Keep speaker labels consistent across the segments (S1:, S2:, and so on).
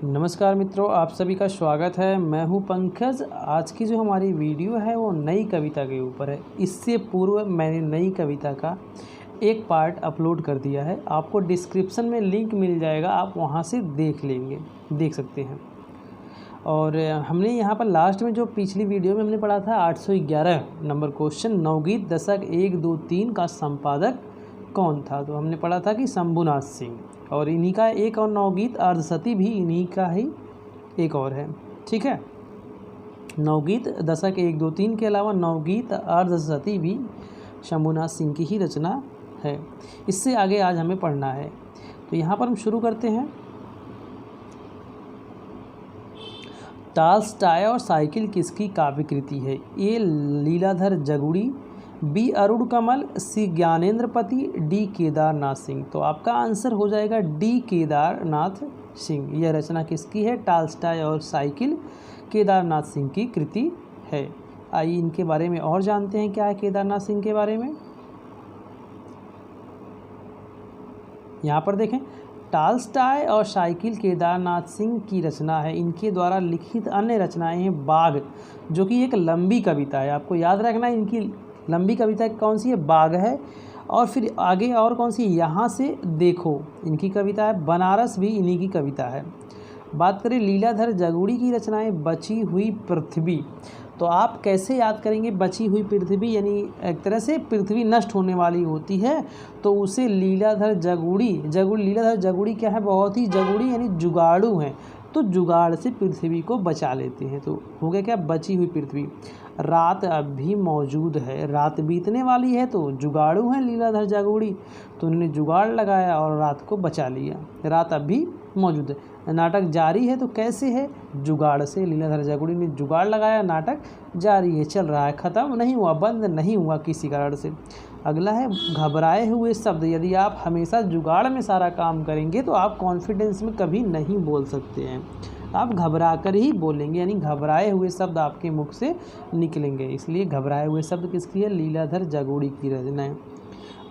S1: नमस्कार मित्रों, आप सभी का स्वागत है। मैं हूं पंकज। आज की जो हमारी वीडियो है वो नई कविता के ऊपर है। इससे पूर्व मैंने नई कविता का एक पार्ट अपलोड कर दिया है, आपको डिस्क्रिप्शन में लिंक मिल जाएगा, आप वहां से देख सकते हैं। और हमने यहाँ पर लास्ट में जो पिछली वीडियो में हमने पढ़ा था 811 नंबर क्वेश्चन, नवगीत दशक 1, 2, 3 का संपादक कौन था। तो हमने पढ़ा था कि शंभुनाथ सिंह, और इन्हीं का एक और नवगीत अर्धसती भी इन्हीं का ही एक और है। ठीक है, नवगीत दशक 1, 2, 3 के अलावा नवगीत अर्धसती भी शंभुनाथ सिंह की ही रचना है। इससे आगे आज हमें पढ़ना है, तो यहाँ पर हम शुरू करते हैं। टॉल्स्टॉय और साइकिल किसकी काव्य कृति है। ए लीलाधर जगुड़ी, बी अरुण कमल, सी ज्ञानेंद्रपति, डी केदारनाथ सिंह। तो आपका आंसर हो जाएगा डी केदारनाथ सिंह। यह रचना किसकी है? टॉल्स्टॉय और साइकिल केदारनाथ सिंह की कृति है। आइए इनके बारे में और जानते हैं क्या है केदारनाथ सिंह के बारे में। यहाँ पर देखें, टॉल्स्टॉय और साइकिल केदारनाथ सिंह की रचना है। इनके द्वारा लिखित अन्य रचनाएं हैं बाघ, जो कि एक लंबी कविता है। आपको याद रखना है इनकी लंबी कविता कौन सी है, बाघ है। और फिर आगे और कौन सी, यहाँ से देखो, इनकी कविता है। बनारस भी इन्हीं की कविता है। बात करें लीलाधर जगुड़ी की रचनाएं, बची हुई पृथ्वी। तो आप कैसे याद करेंगे बची हुई पृथ्वी, यानी एक तरह से पृथ्वी नष्ट होने वाली होती है, तो उसे लीलाधर जगुड़ी लीलाधर जगुड़ी क्या है, बहुत ही जगुड़ी यानी जुगाड़ू हैं, तो जुगाड़ से पृथ्वी को बचा लेते हैं। तो हो गया क्या, बची हुई पृथ्वी। रात अब भी मौजूद है, रात बीतने वाली है, तो जुगाड़ू हैं लीलाधर जगुड़ी, तो उन्होंने जुगाड़ लगाया और रात को बचा लिया। रात अब भी मौजूद है। नाटक जारी है, तो कैसे है, जुगाड़ से। लीलाधर जगुड़ी ने जुगाड़ लगाया, नाटक जारी है, चल रहा है, ख़त्म नहीं हुआ, बंद नहीं हुआ किसी कारण से। अगला है घबराए हुए शब्द। यदि आप हमेशा जुगाड़ में सारा काम करेंगे तो आप कॉन्फिडेंस में कभी नहीं बोल सकते हैं, आप घबरा कर ही बोलेंगे, यानी घबराए हुए शब्द आपके मुख से निकलेंगे। इसलिए घबराए हुए शब्द किसकी है, लीलाधर जगुड़ी की रचना है।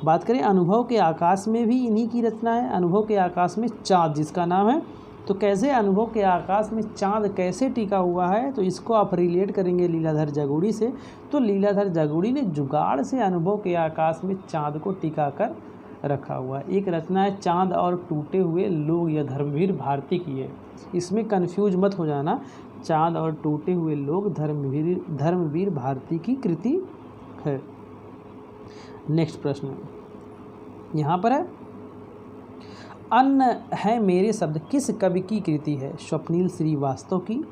S1: बात करें अनुभव के आकाश में, भी इन्हीं की रचना है। अनुभव के आकाश में चाँद जिसका नाम है, तो कैसे अनुभव के आकाश में चाँद कैसे टिका हुआ है, तो इसको आप रिलेट करेंगे लीलाधर जगुड़ी से। तो लीलाधर जगुड़ी ने जुगाड़ से अनुभव के आकाश में चाँद को टिका कर रखा हुआ है। एक रचना है चाँद और टूटे हुए लोग, यह धर्मवीर भारती की है। इसमें कंफ्यूज मत हो जाना, चाँद और टूटे हुए लोग धर्मवीर भारती की कृति है। नेक्स्ट प्रश्न यहाँ पर है, अन्न है मेरे शब्द किस कवि की कृति है। स्वप्नील श्रीवास्तव की,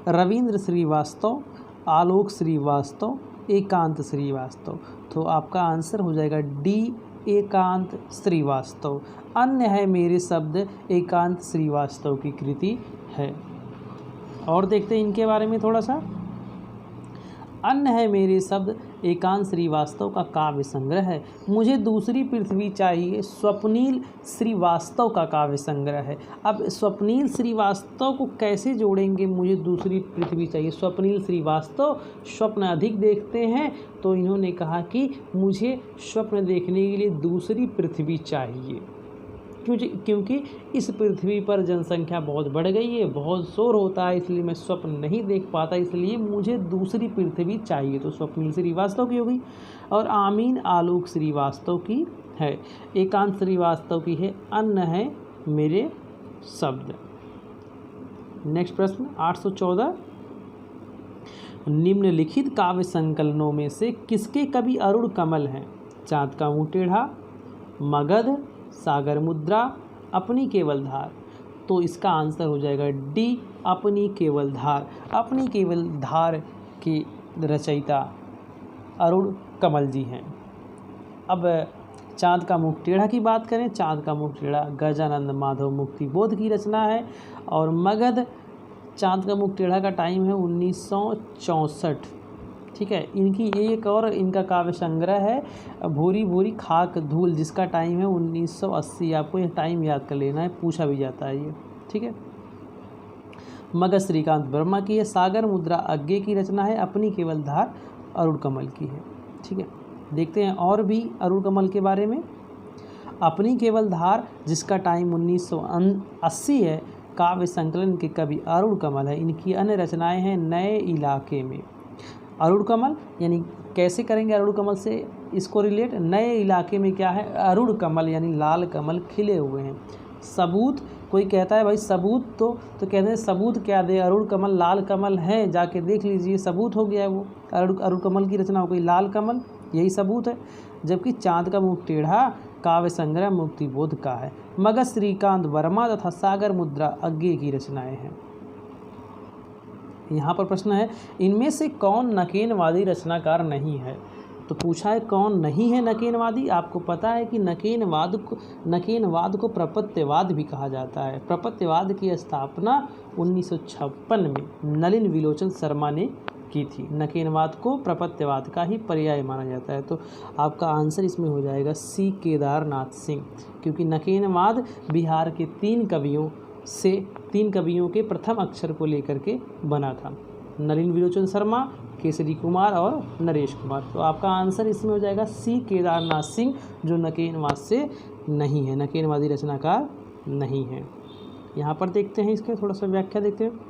S1: रविंद्र श्रीवास्तव, आलोक श्रीवास्तव, एकांत श्रीवास्तव। तो आपका आंसर हो जाएगा डी एकांत श्रीवास्तव। अन्य है मेरे शब्द एकांत श्रीवास्तव की कृति है। और देखते हैं इनके बारे में थोड़ा सा। अन्य है मेरे शब्द एकांत श्रीवास्तव का काव्य संग्रह है। मुझे दूसरी पृथ्वी चाहिए, स्वप्नील श्रीवास्तव का काव्य संग्रह है। अब स्वप्नील श्रीवास्तव को कैसे जोड़ेंगे, मुझे दूसरी पृथ्वी चाहिए। स्वप्नील श्रीवास्तव स्वप्न अधिक देखते हैं, तो इन्होंने कहा कि मुझे स्वप्न देखने के लिए दूसरी पृथ्वी चाहिए, क्योंकि इस पृथ्वी पर जनसंख्या बहुत बढ़ गई है, बहुत शोर होता है, इसलिए मैं स्वप्न नहीं देख पाता, इसलिए मुझे दूसरी पृथ्वी चाहिए। तो स्वप्नील श्रीवास्तव की हो गई। और आमीन आलोक श्रीवास्तव की है। एकांत श्रीवास्तव की है अन्न है मेरे शब्द। नेक्स्ट प्रश्न 814, निम्नलिखित काव्य संकलनों में से किसके कवि अरुण कमल हैं। चाँद का मुँह टेढ़ा, मगध, सागर मुद्रा, अपनी केवल धार। तो इसका आंसर हो जाएगा डी अपनी केवल धार। अपनी केवल धार के रचयिता अरुण कमल जी हैं। अब चाँद का मुख टेढ़ा की बात करें, चाँद का मुख टेढ़ा गजानंद माधव मुक्तिबोध की रचना है। और मगध, चाँद का मुख टेढ़ा का टाइम है 1964। ठीक है, इनकी एक और इनका काव्य संग्रह है भूरी भूरी खाक धूल, जिसका टाइम है 1980। आपको यह टाइम याद कर लेना है, पूछा भी जाता है ये। ठीक है, मगध श्रीकांत वर्मा की है। सागर मुद्रा अज्ञे की रचना है। अपनी केवल धार अरुण कमल की है। ठीक है, देखते हैं और भी अरुण कमल के बारे में। अपनी केवल धार जिसका टाइम 1980 है, काव्य संकलन के कवि अरुण कमल है। इनकी अन्य रचनाएं हैं नए इलाके में। अरुण कमल यानी कैसे करेंगे अरुण कमल से इसको रिलेट, नए इलाके में क्या है, अरुण कमल यानी लाल कमल खिले हुए हैं। सबूत, कोई कहता है भाई सबूत तो कहते हैं सबूत क्या दे, अरुण कमल लाल कमल है, जाके देख लीजिए, सबूत हो गया है वो, अरुण कमल की रचना हो गई लाल कमल, यही सबूत है। जबकि चांद का मुख टेढ़ा काव्य संग्रह मुक्तिबोध का है। मगध श्रीकांत वर्मा तथा सागर मुद्रा अज्ञे की रचनाएं हैं। यहाँ पर प्रश्न है इनमें से कौन नकेनवादी रचनाकार नहीं है, तो पूछा है कौन नहीं है नकेनवादी। आपको पता है कि नकेनवाद को प्रपत्यवाद भी कहा जाता है। प्रपत्यवाद की स्थापना 1956 में नलिन विलोचन शर्मा ने की थी। नकेनवाद को प्रपत्यवाद का ही पर्याय माना जाता है। तो आपका आंसर इसमें हो जाएगा सी केदारनाथ सिंह, क्योंकि नकेनवाद बिहार के 3 कवियों के प्रथम अक्षर को लेकर के बना था, नलिन विलोचन शर्मा, केसरी कुमार और नरेश कुमार। तो आपका आंसर इसमें हो जाएगा सी केदारनाथ सिंह, जो नकेनवाद से नहीं है, नकेनवादी रचनाकार नहीं है। यहाँ पर देखते हैं इसके थोड़ा सा व्याख्या देखते हैं।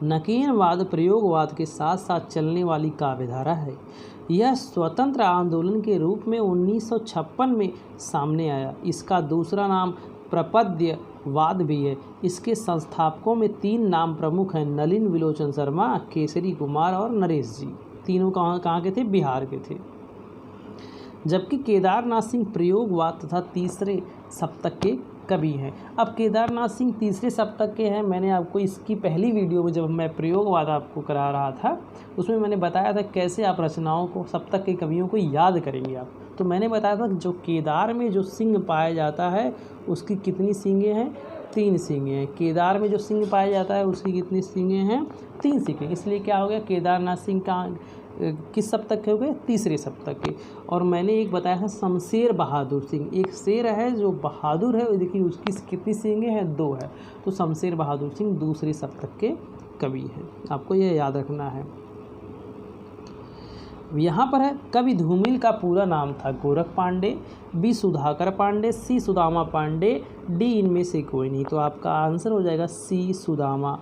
S1: नकेनवाद प्रयोगवाद के साथ साथ चलने वाली काव्यधारा है। यह स्वतंत्र आंदोलन के रूप में 1956 में सामने आया। इसका दूसरा नाम प्रपद्यवाद भी है। इसके संस्थापकों में 3 नाम प्रमुख हैं, नलिन विलोचन शर्मा, केसरी कुमार और नरेश जी। तीनों कहाँ के थे, बिहार के थे। जबकि केदारनाथ सिंह प्रयोगवाद तथा तीसरे सप्तक के कवि हैं। अब केदारनाथ सिंह तीसरे सप्तक के हैं। मैंने आपको इसकी पहली वीडियो में जब मैं प्रयोगवाद आपको करा रहा था उसमें मैंने बताया था कैसे आप रचनाओं को, सप्तक के कवियों को याद करेंगे आप। तो मैंने बताया था जो केदार में जो सिंह पाया जाता है उसकी कितनी सींगें हैं, 3 सींगें हैं। केदार में जो सिंह पाया जाता है उसकी कितनी सींगें हैं, 3 सींगें। इसलिए क्या हो गया, केदारनाथ सिंह का किस सप्तक के हो गए, तीसरे सप्तक के। और मैंने एक बताया था शमशेर बहादुर सिंह, एक शेर है जो बहादुर है, देखिए उसकी कितनी सींगें हैं, 2 है। तो शमशेर बहादुर सिंह दूसरे सप्तक के कवि हैं, आपको यह याद रखना है। यहाँ पर है कवि धूमिल का पूरा नाम था गोरख पांडे, बी सुधाकर पांडे, सी सुदामा पांडे, डी इनमें से कोई नहीं। तो आपका आंसर हो जाएगा सी सुदामा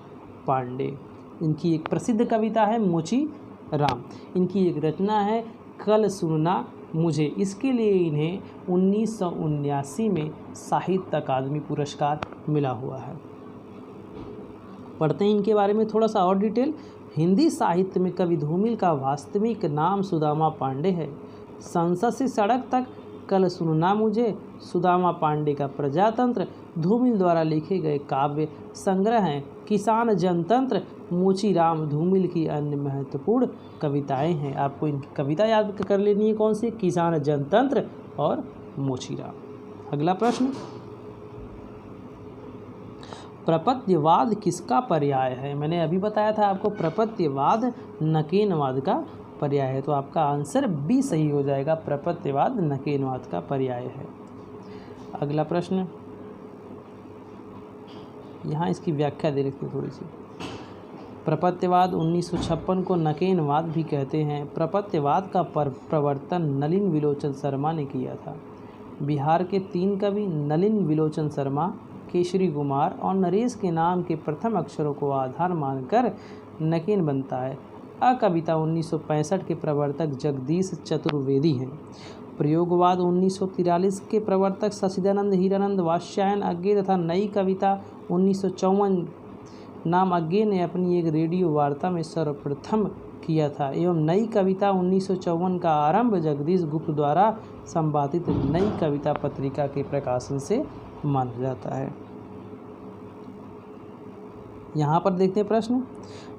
S1: पांडे। इनकी एक प्रसिद्ध कविता है मोची राम। इनकी एक रचना है कल सुनना मुझे। इसके लिए इन्हें 1979 में साहित्य अकादमी पुरस्कार मिला हुआ है। पढ़ते हैं इनके बारे में थोड़ा सा और डिटेल। हिंदी साहित्य में कवि धूमिल का वास्तविक नाम सुदामा पांडे है। संसद से सड़क तक, कल सुनना मुझे, सुदामा पांडे का प्रजातंत्र धूमिल द्वारा लिखे गए काव्य संग्रह हैं। किसान जनतंत्र मोचीराम धूमिल की अन्य महत्वपूर्ण कविताएं हैं। आपको इनकी कविता याद कर लेनी है, कौन सी, किसान जनतंत्र और मोचीराम। अगला प्रश्न, प्रपत्यवाद किसका पर्याय है। मैंने अभी बताया था आपको प्रपत्यवाद नकेनवाद का पर्याय है। तो आपका आंसर बी सही हो जाएगा, प्रपत्यवाद नकेनवाद का पर्याय है। अगला प्रश्न, यहाँ इसकी व्याख्या दे रखी थोड़ी सी। प्रपत्यवाद 1956 को नकेनवाद भी कहते हैं। प्रपत्यवाद का प्रवर्तन नलिन विलोचन शर्मा ने किया था। बिहार के 3 कवि नलिन विलोचन शर्मा, केसरी कुमार और नरेश के नाम के प्रथम अक्षरों को आधार मानकर नकेन बनता है। कविता 1965 के प्रवर्तक जगदीश चतुर्वेदी हैं। प्रयोगवाद 1943 के प्रवर्तक सचिदानंद हीरानंद वात्स्यायन अज्ञे तथा नई कविता 1954 नाम अज्ञे ने अपनी एक रेडियो वार्ता में सर्वप्रथम किया था। एवं नई कविता 1954 का आरंभ जगदीश गुप्त द्वारा संपादित नई कविता पत्रिका के प्रकाशन से माना जाता है। यहाँ पर देखते हैं प्रश्न,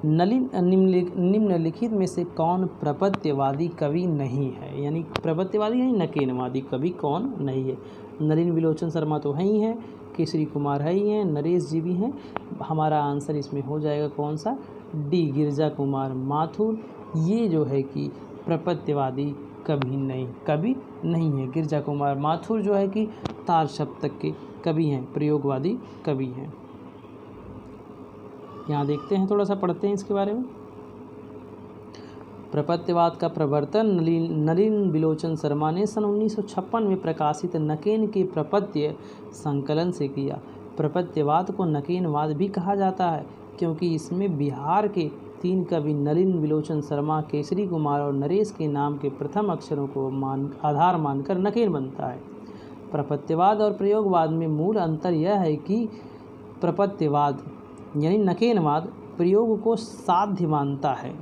S1: निम्नलिखित में से कौन प्रपत्यवादी कवि नहीं है। यानी प्रपत्यवादी यानी नकेनवादी कवि कौन नहीं है। नलिन विलोचन शर्मा तो है ही हैं, केसरी कुमार है ही हैं, नरेश जी भी हैं। हमारा आंसर इसमें हो जाएगा कौन सा, डी गिरजा कुमार माथुर। ये जो है कि प्रपत्यवादी कवि नहीं है। गिरजा कुमार माथुर जो है कि तार सप्तक के कवि हैं, प्रयोगवादी कवि हैं। यहाँ देखते हैं, थोड़ा सा पढ़ते हैं इसके बारे में। प्रपत्यवाद का प्रवर्तन नलिन विलोचन शर्मा ने सन 1956 में प्रकाशित नकेन के प्रपत्य संकलन से किया। प्रपत्यवाद को नकेनवाद भी कहा जाता है क्योंकि इसमें बिहार के 3 कवि नलिन विलोचन शर्मा, केसरी कुमार और नरेश के नाम के प्रथम अक्षरों को आधार मानकर नकेन बनता है। प्रपत्यवाद और प्रयोगवाद में मूल अंतर यह है कि प्रपत्यवाद यानी नकेनवाद प्रयोग को साध्य मानता है,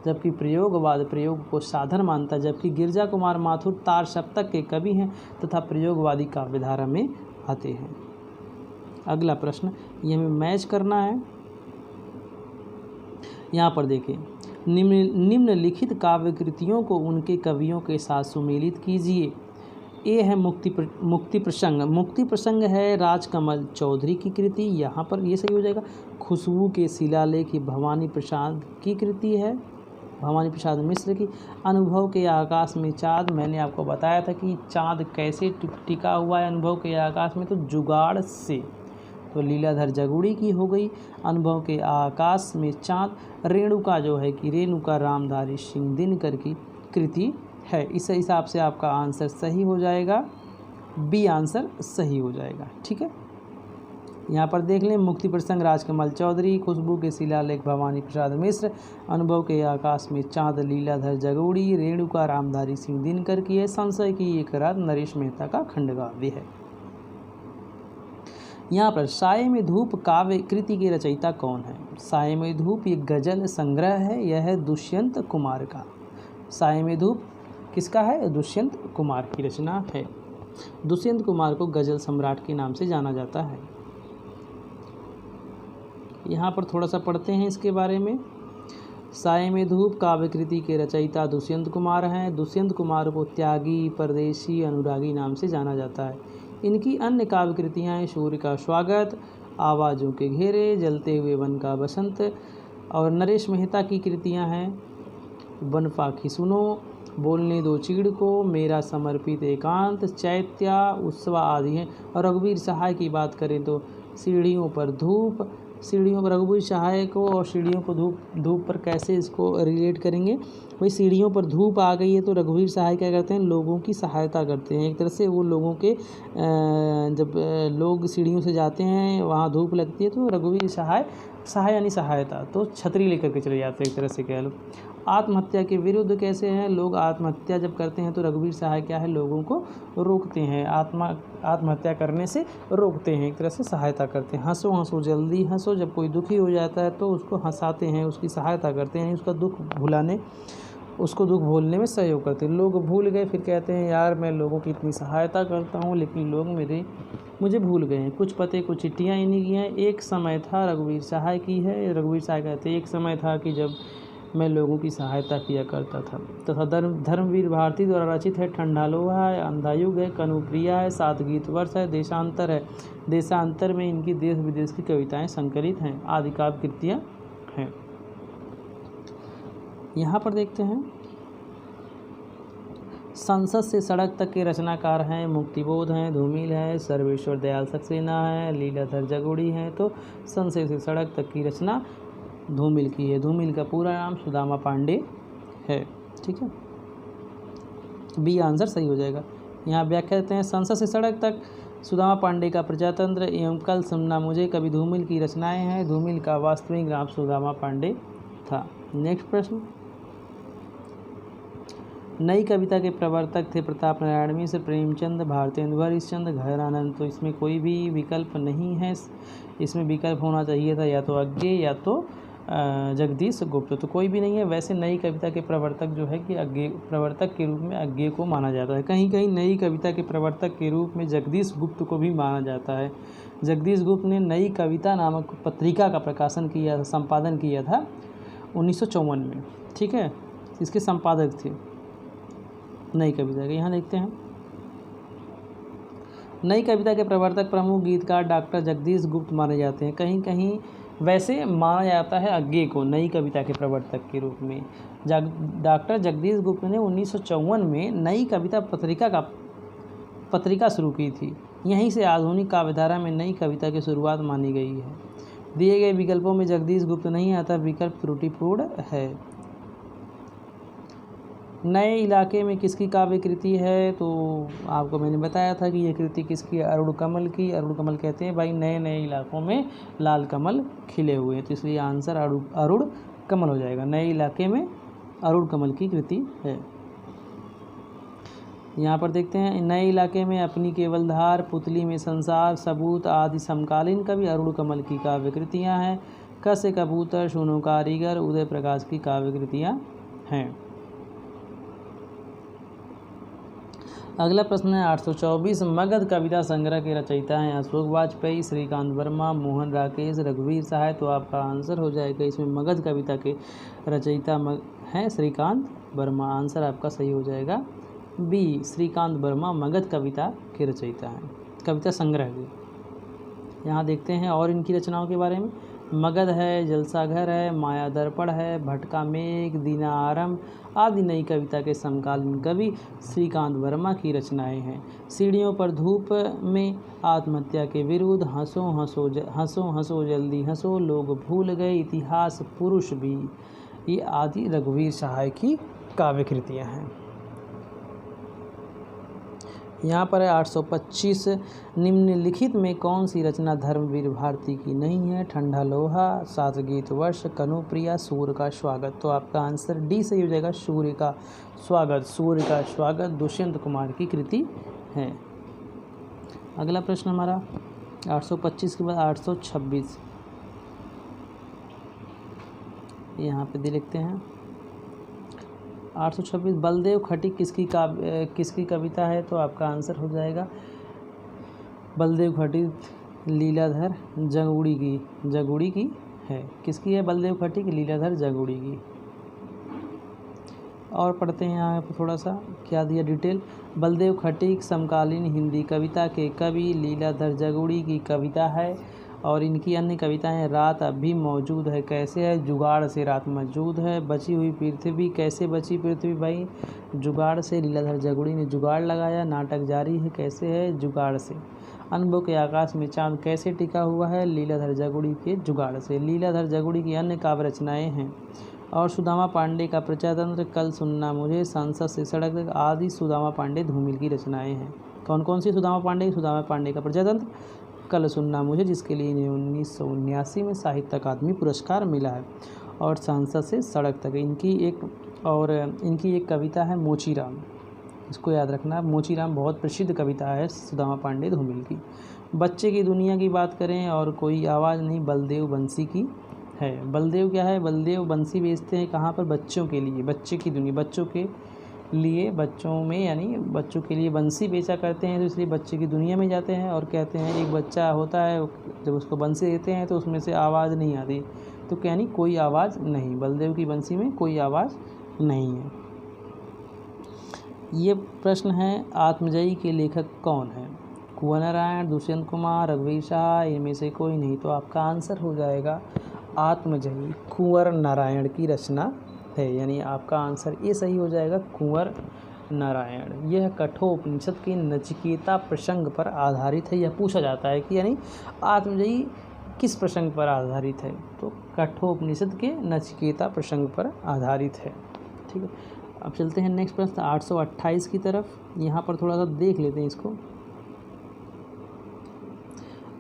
S1: जबकि प्रयोगवाद प्रयोग को साधन मानता है। जबकि गिरजा कुमार माथुर तार सप्तक के कवि हैं तथा प्रयोगवादी काव्यधारा में आते हैं। अगला प्रश्न ये हमें मैच करना है। यहाँ पर देखें, निम्नलिखित काव्य कृतियों को उनके कवियों के साथ सुमेलित कीजिए। ए है मुक्ति प्रसंग। मुक्ति प्रसंग है राजकमल चौधरी की कृति, यहाँ पर ये सही हो जाएगा। खुशबू के शिलालेख भवानी प्रसाद की कृति है, भवानी प्रसाद मिश्र की। अनुभव के आकाश में चाँद, मैंने आपको बताया था कि चाँद कैसे टिका हुआ है अनुभव के आकाश में, तो जुगाड़ से, तो लीलाधर जगुड़ी की हो गई अनुभव के आकाश में चाँद। रेणुका जो है कि रेणुका रामधारी सिंह दिनकर की कृति है। इस हिसाब से आपका आंसर सही हो जाएगा, बी आंसर सही हो जाएगा। ठीक है, यहाँ पर देख लें, मुक्ति प्रसंग राजकमल चौधरी, खुशबू के शिलालेख भवानी प्रसाद मिश्र, अनुभव के आकाश में चाँद लीलाधर जगोड़ी, रेणुका रामधारी सिंह दिनकर की है। संशय की एक रात नरेश मेहता का खंडकाव्य है। यहाँ पर साये में धूप काव्य कृति के रचयिता कौन है? साये में धूप ये गजल संग्रह है, यह है दुष्यंत कुमार का। साये में धूप किसका है? दुष्यंत कुमार की रचना है। दुष्यंत कुमार को गजल सम्राट के नाम से जाना जाता है। यहाँ पर थोड़ा सा पढ़ते हैं इसके बारे में। साये में धूप काव्य कृति के रचयिता दुष्यंत कुमार हैं। दुष्यंत कुमार को त्यागी, परदेशी, अनुरागी नाम से जाना जाता है। इनकी अन्य काव्य कृतियाँ हैं सूर्य का स्वागत, आवाज़ों के घेरे, जलते हुए वन का बसंत, और नरेश मेहता की कृतियाँ हैं वन पाखी सुनो, बोलने दो चीड़ को, मेरा समर्पित एकांत, चैत्या, उत्सवा आदि हैं। और रघुवीर सहाय की बात करें तो सीढ़ियों पर धूप, सीढ़ियों पर रघुवीर सहाय को और सीढ़ियों को धूप पर कैसे इसको रिलेट करेंगे? भाई सीढ़ियों पर धूप आ गई है तो रघुवीर सहाय क्या करते हैं? लोगों की सहायता करते हैं। एक तरह से वो लोगों के जब लोग सीढ़ियों से जाते हैं वहाँ धूप लगती है तो रघुवीर सहाय यानी सहायता, तो छतरी लेकर के चले जाते हैं एक तरह से कह लो। आत्महत्या के विरुद्ध कैसे हैं? लोग आत्महत्या जब करते हैं तो रघुवीर सहाय क्या है? लोगों को रोकते हैं, आत्महत्या करने से रोकते हैं, एक तरह से सहायता करते हैं। हंसो हंसो जल्दी हंसो, जब कोई दुखी हो जाता है तो उसको हंसाते हैं, उसकी सहायता करते हैं, उसका दुख भूलने में सहयोग करते हैं। लोग भूल गए फिर कहते हैं यार मैं लोगों की इतनी सहायता करता हूँ लेकिन लोग मुझे भूल गए हैं। कुछ पते कुछ चिट्ठियाँ इन्हीं की हैं। एक समय था, रघुवीर सहाय की है। रघुवीर सहाय कहते हैं एक समय था कि जब मैं लोगों की सहायता किया करता था। तथा धर्मवीर भारती द्वारा रचित है ठंडा लोहा है, अंधा युग है, कनुप्रिया है, 7 गीत वर्ष है, देशांतर है। देशांतर में इनकी देश विदेश की कविताएं संकलित हैं, आदि काव्य कृतियाँ हैं। यहाँ पर देखते हैं, संसद से सड़क तक के रचनाकार हैं मुक्तिबोध हैं, धूमिल है, सर्वेश्वर दयाल सक्सेना है, लीलाधर जगोड़ी हैं। तो संसद से सड़क तक की रचना धूमिल की है। धूमिल का पूरा नाम सुदामा पांडे है। ठीक है, बी आंसर सही हो जाएगा। यहाँ व्याख्या देते हैं, संसद से सड़क तक सुदामा पांडे का प्रजातंत्र एवं कल सुनना मुझे कवि धूमिल की रचनाएं हैं। धूमिल का वास्तविक नाम सुदामा पांडे था। नेक्स्ट प्रश्न, नई कविता के प्रवर्तक थे प्रताप नारायण मिश्र, प्रेमचंद, भारतेंदु हरिश्चंद्र, गहरानंद। तो इसमें कोई भी विकल्प नहीं है, इसमें विकल्प होना चाहिए था या तो अज्ञे या तो जगदीश गुप्त, तो कोई भी नहीं है। वैसे नई कविता के प्रवर्तक जो है कि अज्ञे प्रवर्तक के रूप में अज्ञे को माना जाता है। कहीं कहीं नई कविता के प्रवर्तक के रूप में जगदीश गुप्त को भी माना जाता है। जगदीश गुप्त ने नई कविता नामक पत्रिका का प्रकाशन किया था, संपादन किया था 1954 में। ठीक है, इसके संपादक थे नई कविता के। यहाँ देखते हैं, नई कविता के प्रवर्तक प्रमुख गीतकार डॉक्टर जगदीश गुप्त माने जाते हैं। कहीं कहीं वैसे माना जाता है अज्ञे को नई कविता के प्रवर्तक के रूप में। डॉक्टर जगदीश गुप्त ने 1954 में नई कविता पत्रिका शुरू की थी। यहीं से आधुनिक काव्यधारा में नई कविता की शुरुआत मानी गई है। दिए गए विकल्पों में जगदीश गुप्त नहीं आता, विकल्प त्रुटिपूर्ण है। नए इलाके में किसकी काव्य कृति है, तो आपको मैंने बताया था कि ये कृति किसकी है, अरुण कमल की। अरुण कमल कहते हैं भाई नए नए इलाकों में लाल कमल खिले हुए हैं, तो इसलिए आंसर अरुण कमल हो जाएगा। नए इलाके में अरुण कमल की कृति है। यहाँ पर देखते हैं नए इलाके में अपनी केवलधार, पुतली में संसार, सबूत आदि समकालीन कवि अरुण कमल की काव्य कृतियाँ हैं। क से कबूतर, सुनो कारीगर, उदय प्रकाश की काव्य कृतियाँ हैं। अगला प्रश्न है 824। मगध कविता संग्रह के रचयिता हैं अशोक वाजपेयी, श्रीकांत वर्मा, मोहन राकेश, रघुवीर सहाय। तो आपका आंसर हो जाएगा इसमें मगध कविता के रचयिता हैं श्रीकांत वर्मा। आंसर आपका सही हो जाएगा बी, श्रीकांत वर्मा मगध कविता के रचयिता हैं, कविता संग्रह के। यहाँ देखते हैं और इनकी रचनाओं के बारे में। मगध है, जलसाघर है, माया दर्पण है, भटका मेघ, दीना आरंभ आदि नई कविता के समकालीन कवि श्रीकांत वर्मा की रचनाएं हैं। सीढ़ियों पर धूप में, आत्महत्या के विरुद्ध, हंसो हंसो हंसो हंसो जल्दी हंसो, लोग भूल गए, इतिहास पुरुष भी, ये आदि रघुवीर सहाय की काव्य कृतियाँ हैं। यहाँ पर है 825। निम्नलिखित में कौन सी रचना धर्मवीर भारती की नहीं है? ठंडा लोहा, सात गीत वर्ष, कनुप्रिया, सूर्य का स्वागत। तो आपका आंसर डी सही हो जाएगा, सूर्य का स्वागत। सूर्य का स्वागत दुष्यंत कुमार की कृति है। अगला प्रश्न हमारा 825 के बाद 826 यहाँ पे दे लिखते हैं 826। बलदेव खटिक किसकी कविता है? तो आपका आंसर हो जाएगा बलदेव खटिक लीलाधर जगुड़ी की है। किसकी है बलदेव खटिक? लीलाधर जगुड़ी की। और पढ़ते हैं यहाँ पर थोड़ा सा क्या दिया डिटेल। बलदेव खटिक समकालीन हिंदी कविता के कवि लीलाधर जगुड़ी की कविता है। और इनकी अन्य कविताएं रात अब भी मौजूद है, कैसे है? जुगाड़ से रात मौजूद है। बची हुई पृथ्वी, कैसे बची पृथ्वी भाई? जुगाड़ से, लीलाधर जगुड़ी ने जुगाड़ लगाया। नाटक जारी है, कैसे है? जुगाड़ से। अनुभव के आकाश में चांद कैसे टिका हुआ है? लीलाधर जगुड़ी के जुगाड़ से। लीलाधर जगुड़ी की अन्य काव्य रचनाएँ हैं और सुदामा पांडे का प्रजातंत्र, कल सुनना मुझे, संसद से सड़क तक आदि सुदामा पांडे धूमिल की रचनाएँ हैं। कौन कौन सी? सुदामा पांडे का प्रजातंत्र, कल सुनना मुझे जिसके लिए इन्हें 1979 में साहित्य अकादमी पुरस्कार मिला है, और संसद से सड़क तक। इनकी एक कविता है मोचीराम, इसको याद रखना। मोचीराम बहुत प्रसिद्ध कविता है सुदामा पांडे धूमिल की। बच्चे की दुनिया की बात करें और कोई आवाज़ नहीं, बलदेव बंसी की है। बलदेव क्या है? बलदेव बंसी बेचते हैं कहाँ पर? बच्चों के लिए। बच्चे की दुनिया, बच्चों के लिए, बच्चों में यानी बच्चों के लिए बंसी बेचा करते हैं, तो इसलिए बच्चे की दुनिया में जाते हैं और कहते हैं एक बच्चा होता है, जब उसको बंसी देते हैं तो उसमें से आवाज़ नहीं आती, तो यानी कोई आवाज़ नहीं, बलदेव की बंसी में कोई आवाज़ नहीं है। ये प्रश्न है आत्मजयी के लेखक कौन है? कुंवर नारायण, दुष्यंत कुमार, रघुवीर सहाय, इनमें से कोई नहीं। तो आपका आंसर हो जाएगा आत्मजयी कुंवर नारायण की रचना है, यानी आपका आंसर ये सही हो जाएगा, कुंवर नारायण। यह कठोपनिषद के नचिकेता प्रसंग पर आधारित है। यह पूछा जाता है कि यानी आत्मजयी किस प्रसंग पर आधारित है? तो कठोपनिषद के नचिकेता प्रसंग पर आधारित है। ठीक है, अब चलते हैं नेक्स्ट प्रश्न 828 की तरफ। यहाँ पर थोड़ा सा देख लेते हैं इसको।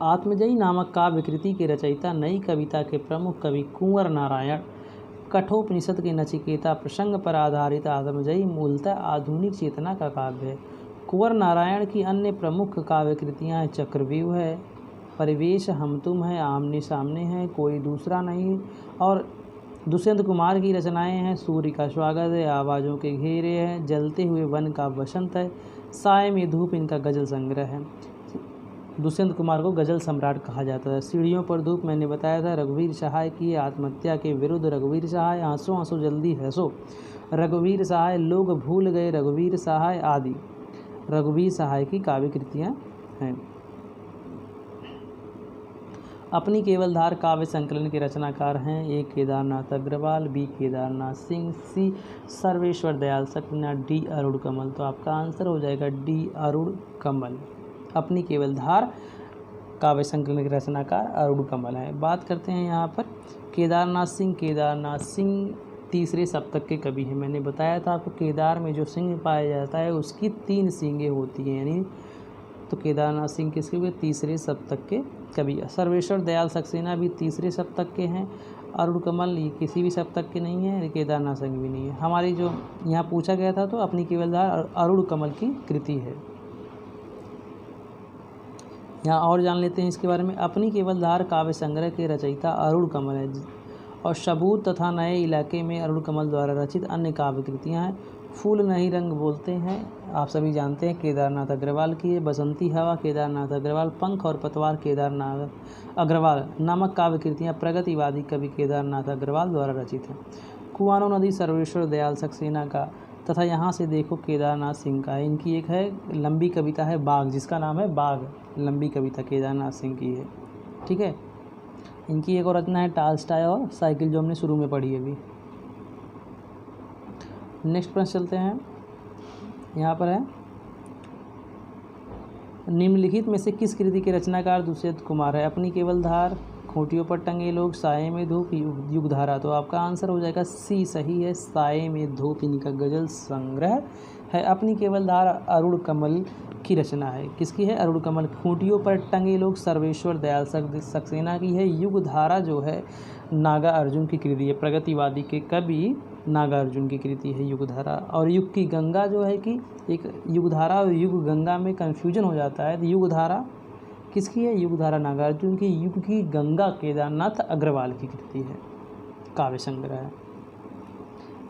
S1: आत्मजयी नामक काव्य कृति के रचयिता, नई कविता के प्रमुख कवि कुंवर नारायण। कठोपनिषद के नचिकेता प्रसंग पर आधारित आत्मजयी मूलतः आधुनिक चेतना का काव्य है। कुंवर नारायण की अन्य प्रमुख काव्य कृतियाँ चक्रव्यूह है, परिवेश, हम तुम है, आमने सामने है, कोई दूसरा नहीं, और दुष्यंत कुमार की रचनाएं हैं सूर्य का स्वागत है, आवाज़ों के घेरे है, जलते हुए वन का बसंत है, साय में धूप इनका गजल संग्रह है। दुष्यंत कुमार को गजल सम्राट कहा जाता है। सीढ़ियों पर धूप मैंने बताया था, रघुवीर सहाय की। आत्महत्या के विरुद्ध रघुवीर सहाय, हंसो हंसो जल्दी हंसो रघुवीर सहाय, लोग भूल गए रघुवीर सहाय आदि रघुवीर सहाय की काव्य कृतियाँ हैं। अपनी केवलधार काव्य संकलन के रचनाकार हैं ए केदारनाथ अग्रवाल, बी केदारनाथ सिंह, सी सर्वेश्वर दयाल सक्सेना, डी अरुण कमल। तो आपका आंसर हो जाएगा डी अरुण कमल। अपनी केवलधार काव्य संकलन के रचनाकार अरुण कमल है। बात करते हैं यहाँ पर केदारनाथ सिंह तीसरे सप्तक के कवि हैं। मैंने बताया था आपको केदार में जो सिंह पाया जाता है उसकी 3 सींगें होती हैं, यानी तो केदारनाथ सिंह किसके हुए? तीसरे सप्तक के कवि। सर्वेश्वर दयाल सक्सेना भी तीसरे सप्तक के हैं। अरुण कमल ये किसी भी सप्तक के नहीं है, केदारनाथ सिंह भी नहीं है। हमारी जो यहाँ पूछा गया था तो अपनी केवलधार अरुण कमल की कृति है। यहाँ और जान लेते हैं इसके बारे में। अपनी केवलधार काव्य संग्रह के रचयिता अरुण कमल है और सबूत तथा नए इलाके में अरुण कमल द्वारा रचित अन्य काव्य कृतियाँ हैं। फूल नहीं रंग बोलते हैं, आप सभी जानते हैं, केदारनाथ अग्रवाल की है। बसंती हवा केदारनाथ अग्रवाल। पंख और पतवार केदारनाथ अग्रवाल नामक काव्य कृतियाँ प्रगतिवादी कवि केदारनाथ अग्रवाल द्वारा रचित हैं। कुआनो नदी सर्वेश्वर दयाल सक्सेना का तथा यहाँ से देखो केदारनाथ सिंह का है। इनकी एक है लंबी कविता है बाघ, जिसका नाम है बाघ। लंबी कविता केदारनाथ सिंह की है, ठीक है। इनकी एक और रचना है टॉल्स्टॉय और साइकिल, जो हमने शुरू में पढ़ी है अभी। नेक्स्ट प्रश्न चलते हैं। यहाँ पर है निम्नलिखित में से किस कृति के रचनाकार दुष्यंत कुमार है? अपनी केवलधार, खूंटियों पर टंगे लोग, साये में धूप, युगधारा। तो आपका आंसर हो जाएगा सी, सही है। साये में धूप इनका गजल संग्रह है। अपनी केवलधार अरुण कमल की रचना है। किसकी है? अरुण कमल। खूंटियों पर टंगे लोग सर्वेश्वर दयाल सक्सेना की है। युगधारा जो है नागार्जुन की कृति है। प्रगतिवादी के कवि नागार्जुन की कृति है युगधारा। और युग की गंगा जो है कि एक युगधारा और युग गंगा में कन्फ्यूजन हो जाता है। तो युगधारा किसकी है? युगधारा नागार्जुन की। युग की गंगा केदारनाथ अग्रवाल की कृति है, काव्य संग्रह है।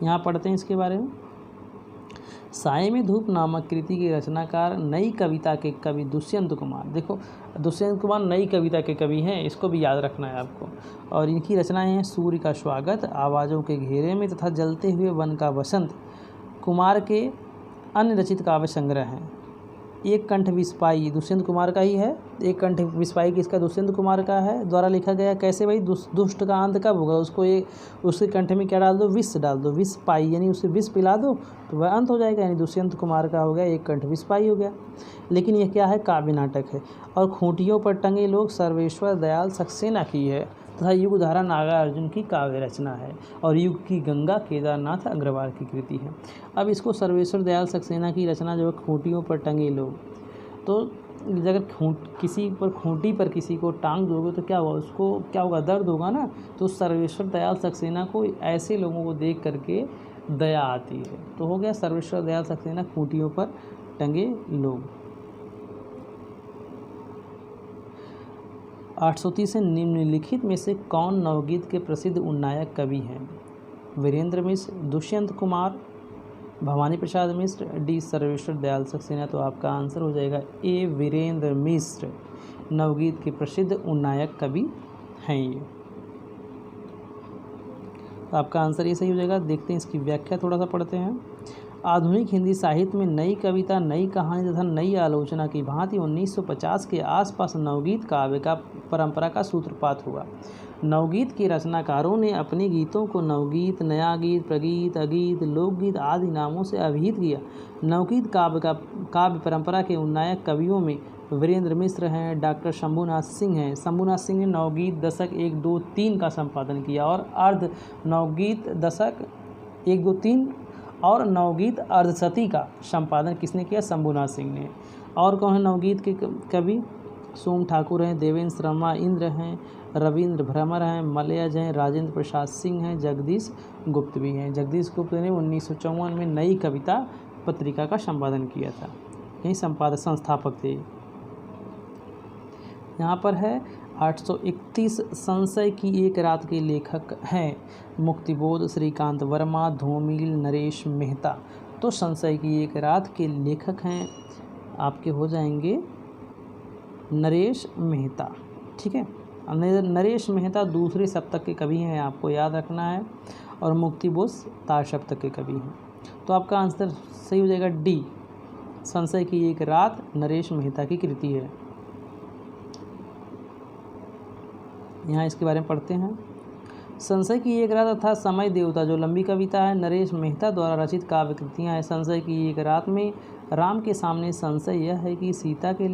S1: यहाँ पढ़ते हैं इसके बारे में। साये में धूप नामक कृति के रचनाकार नई कविता के कवि दुष्यंत कुमार। देखो दुष्यंत कुमार नई कविता के कवि हैं, इसको भी याद रखना है आपको। और इनकी रचनाएं हैं सूर्य का स्वागत, आवाज़ों के घेरे में तथा जलते हुए वन का बसंत। कुमार के अन्य रचित काव्य संग्रह हैं। एक कंठ विस्पाई दुष्यंत कुमार का ही है। एक कंठ विस्पाई किसका? दुष्यंत कुमार का है, द्वारा लिखा गया। कैसे भाई? दुष्ट का अंत कब होगा? उसको उसके कंठ में क्या डाल दो? विष डाल दो। विष पाई यानी उसे विष पिला दो तो वह अंत हो जाएगा, यानी दुष्यंत कुमार का हो गया एक कंठ विस्पाई हो गया। लेकिन यह क्या है? काव्य नाटक है। और खूंटियों पर टंगे लोग सर्वेश्वर दयाल सक्सेना की है तथा युगधारा नागार्जुन की काव्य रचना है। और युग की गंगा केदारनाथ अग्रवाल की कृति है। अब इसको सर्वेश्वर दयाल सक्सेना की रचना जो है खूंटियों पर टंगे लोग, तो अगर किसी पर खूंटी पर किसी को टांग दोगे तो क्या होगा? उसको क्या होगा? दर्द होगा ना। तो सर्वेश्वर दयाल सक्सेना को ऐसे लोगों को देख करके दया आती है। तो हो गया सर्वेश्वर दयाल सक्सेना खूंटियों पर टंगे लोग। 830 निम्नलिखित में से कौन नवगीत के प्रसिद्ध उन्नायक कवि हैं? वीरेंद्र मिश्र, दुष्यंत कुमार, भवानी प्रसाद मिश्र, डी सर्वेश्वर दयाल सक्सेना। तो आपका आंसर हो जाएगा ए, वीरेंद्र मिश्र नवगीत के प्रसिद्ध उन्नायक कवि हैं ये। तो आपका आंसर ये सही हो जाएगा। देखते हैं इसकी व्याख्या, थोड़ा सा पढ़ते हैं। आधुनिक हिंदी साहित्य में नई कविता, नई कहानी तथा नई आलोचना की भांति 1950 के आसपास नवगीत काव्य का परंपरा का सूत्रपात हुआ। नवगीत के रचनाकारों ने अपने गीतों को नवगीत, नया गीत, प्रगीत, अगीत, लोकगीत आदि नामों से अभिहित किया। नवगीत काव्य परंपरा के उन्नायक कवियों में वीरेंद्र मिश्र हैं, डॉक्टर शंभुनाथ सिंह हैं। शंभुनाथ सिंह ने नवगीत दशक 1, 2, 3 का संपादन किया और अर्ध नवगीत दशक 1, 2, 3 और नवगीत अर्धशती का संपादन किसने किया? शंभुनाथ सिंह ने। और कौन है नवगीत के कवि? सोम ठाकुर हैं, देवेंद्र शर्मा इंद्र हैं, रविंद्र भ्रमर हैं, मलयज हैं, राजेंद्र प्रसाद सिंह हैं, जगदीश गुप्त भी हैं। जगदीश गुप्त ने 1954 में नई कविता पत्रिका का संपादन किया था, यही संपादक संस्थापक थे। यहाँ पर है 831 संशय की एक रात के लेखक हैं मुक्तिबोध, श्रीकांत वर्मा, धूमिल, नरेश मेहता। तो संशय की एक रात के लेखक हैं आपके हो जाएंगे नरेश मेहता, ठीक है। नरेश मेहता दूसरे सप्तक के कवि हैं, आपको याद रखना है। और मुक्तिबोध तार सप्तक के कवि हैं। तो आपका आंसर सही हो जाएगा डी, संशय की एक रात नरेश मेहता की कृति है। यहाँ इसके बारे में पढ़ते हैं। संशय की एक रात तथा समय देवता जो लंबी कविता है नरेश मेहता द्वारा रचित काव्य कृतियाँ हैं। संशय की एक रात में राम के सामने संशय यह है कि सीता के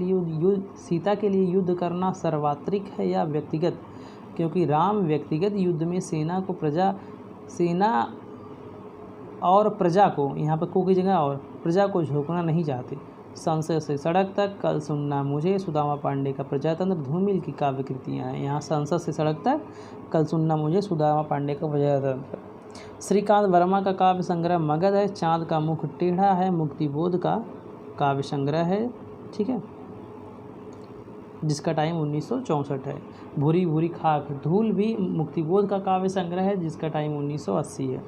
S1: लिए युद्ध करना सार्वत्रिक है या व्यक्तिगत, क्योंकि राम व्यक्तिगत युद्ध में सेना और प्रजा को, यहाँ पर को की जगह और, प्रजा को झोंकना नहीं चाहते। संसद से सड़क तक, कल सुनना मुझे, सुदामा पांडे का प्रजातंत्र, धूमिल की काव्य कृतियाँ हैं। यहाँ संसद से सड़क तक, कल सुनना मुझे, सुदामा पांडे का प्रजातंत्र। श्रीकांत वर्मा का काव्य संग्रह मगध है। चाँद का मुख टेढ़ा है, मुक्तिबोध का काव्य संग्रह है, ठीक है, जिसका टाइम 1964 है। भूरी भूरी खाक धूल भी मुक्तिबोध का काव्य संग्रह है, जिसका टाइम 1980 है।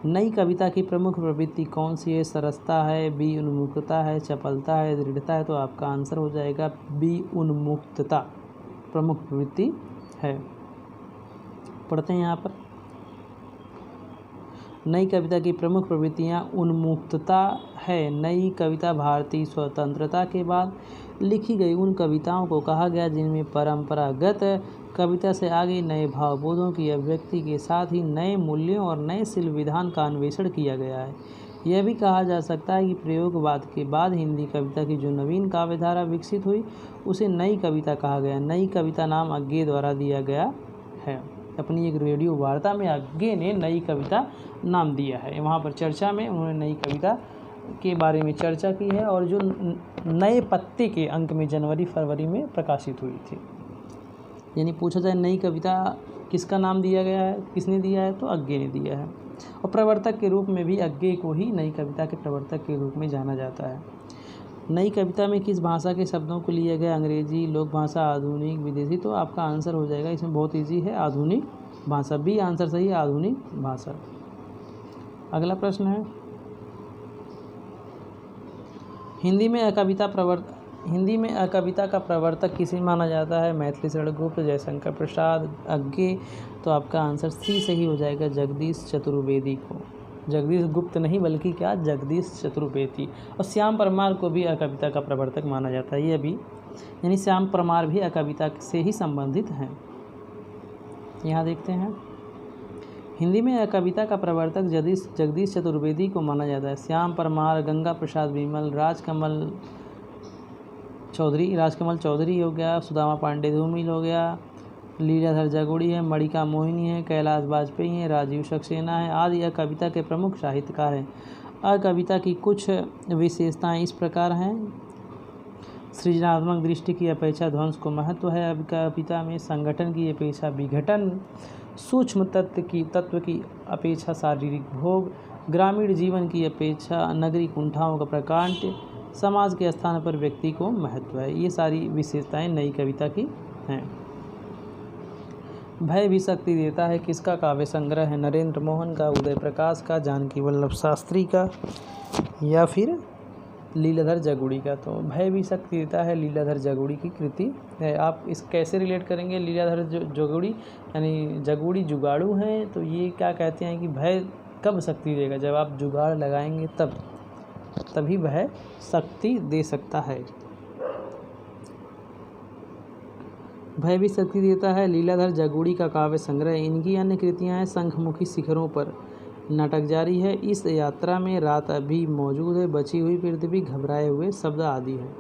S1: नई कविता की प्रमुख प्रवृत्ति कौन सी है? सरसता है, बी उन्मुक्तता है, चपलता है, दृढ़ता है। तो आपका आंसर हो जाएगा बी उन्मुक्तता प्रमुख प्रवृत्ति है। पढ़ते हैं यहाँ पर, नई कविता की प्रमुख प्रवृत्तियाँ उन्मुक्तता है। नई कविता भारतीय स्वतंत्रता के बाद लिखी गई उन कविताओं को कहा गया जिनमें परंपरागत कविता से आगे नए भावबोधों की अभिव्यक्ति के साथ ही नए मूल्यों और नए शिल्प विधान का अन्वेषण किया गया है। यह भी कहा जा सकता है कि प्रयोगवाद के बाद हिंदी कविता की जो नवीन काव्यधारा विकसित हुई उसे नई कविता कहा गया। नई कविता नाम अज्ञे द्वारा दिया गया है। अपनी एक रेडियो वार्ता में अज्ञे ने नई कविता नाम दिया है। वहाँ पर चर्चा में उन्होंने नई कविता के बारे में चर्चा की है और जो नए पत्ते के अंक में जनवरी फरवरी में प्रकाशित हुई थी। यानी पूछा जाए नई कविता किसका नाम दिया गया है, किसने दिया है, तो अज्ञे ने दिया है। और प्रवर्तक के रूप में भी अज्ञे को ही नई कविता के प्रवर्तक के रूप में जाना जाता है। नई कविता में किस भाषा के शब्दों को लिया गया? अंग्रेजी, लोक भाषा, आधुनिक, विदेशी। तो आपका आंसर हो जाएगा, इसमें बहुत ईजी है, आधुनिक भाषा। बी आंसर सही है, आधुनिक भाषा। अगला प्रश्न है, हिंदी में अकविता का प्रवर्तक किसे माना जाता है? मैथिली शरण गुप्त, जयशंकर प्रसाद, अज्ञे। तो आपका आंसर सी सही हो जाएगा, जगदीश चतुर्वेदी को। जगदीश गुप्त नहीं बल्कि क्या, जगदीश चतुर्वेदी। और श्याम परमार को भी अकविता का प्रवर्तक माना जाता है। ये भी यानी श्याम परमार भी अकविता से ही संबंधित हैं। यहाँ देखते हैं, हिंदी में कविता का प्रवर्तक जगदीश चतुर्वेदी को माना जाता है। श्याम परमार, गंगा प्रसाद विमल, राजकमल चौधरी हो गया, सुदामा पांडे धूमिल हो गया, लीलाधर जगुड़ी है, मणिका मोहिनी है, कैलाश वाजपेयी है, राजीव सक्सेना है आदि कविता के प्रमुख साहित्यकार हैं। अकविता की कुछ विशेषताएं इस प्रकार हैं। सृजनात्मक दृष्टि की अपेक्षा ध्वंस को महत्व है। कविता में संगठन की अपेक्षा विघटन, सूक्ष्म तत्व की अपेक्षा शारीरिक भोग, ग्रामीण जीवन की अपेक्षा नगरी कुंठाओं का प्रकांड, समाज के स्थान पर व्यक्ति को महत्व है। ये सारी विशेषताएं नई कविता की हैं। भय भी शक्ति देता है किसका काव्य संग्रह है? नरेंद्र मोहन का, उदय प्रकाश का, जानकी वल्लभ शास्त्री का या फिर लीलाधर जगुड़ी का। तो भय भी शक्ति देता है लीलाधर जगुड़ी की कृति है। आप इस कैसे रिलेट करेंगे? लीलाधर जगुड़ी यानी जगुड़ी जुगाड़ू हैं, तो ये क्या कहते हैं कि भय कब शक्ति देगा? जब आप जुगाड़ लगाएंगे तभी वह शक्ति दे सकता है। भय भी शक्ति देता है लीलाधर जगुड़ी का काव्य संग्रह। इनकी अन्य कृतियां हैं शंखमुखी शिखरों पर, नाटक जारी है, इस यात्रा में, रात अभी मौजूद है, बची हुई पृथ्वी, घबराए हुए शब्द आदि है।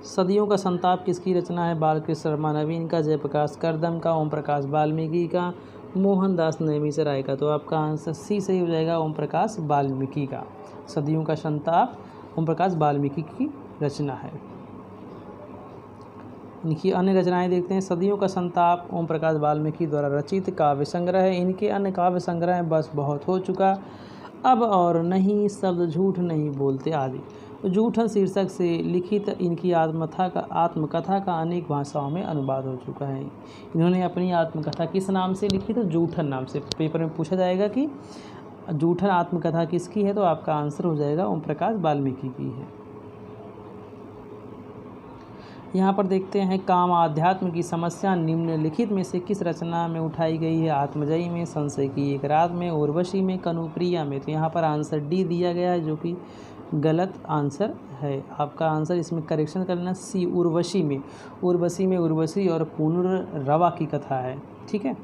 S1: सदियों का संताप किसकी रचना है? बालकृष्ण शर्मा नवीन का, जयप्रकाश करदम का, ओम प्रकाश वाल्मीकि का, मोहनदास नेमिसराय का। तो आपका आंसर सी सही हो जाएगा, ओम प्रकाश वाल्मीकि का। सदियों का संताप ओम प्रकाश वाल्मीकि की रचना है। इनकी अन्य रचनाएं देखते हैं। सदियों का संताप ओम प्रकाश वाल्मीकि द्वारा रचित काव्य संग्रह है। इनके अन्य काव्य संग्रह हैं बस बहुत हो चुका, अब और नहीं, शब्द झूठ नहीं बोलते आदि। जूठन शीर्षक से लिखित इनकी आत्मकथा का अनेक भाषाओं में अनुवाद हो चुका है। इन्होंने अपनी आत्मकथा किस नाम से लिखी? तो जूठन नाम से। पेपर में पूछा जाएगा कि जूठन आत्मकथा किसकी है, तो आपका आंसर हो जाएगा ओम प्रकाश वाल्मीकि की है। यहाँ पर देखते हैं, काम आध्यात्म की समस्या निम्नलिखित में से किस रचना में उठाई गई है? आत्मजयी में, संशय की एक रात में, उर्वशी में, कनुप्रिया में। तो यहाँ पर आंसर डी दिया गया है, जो कि गलत आंसर है। आपका आंसर इसमें करेक्शन करना सी, उर्वशी में। उर्वशी और पुनर्रवा की कथा है, ठीक है।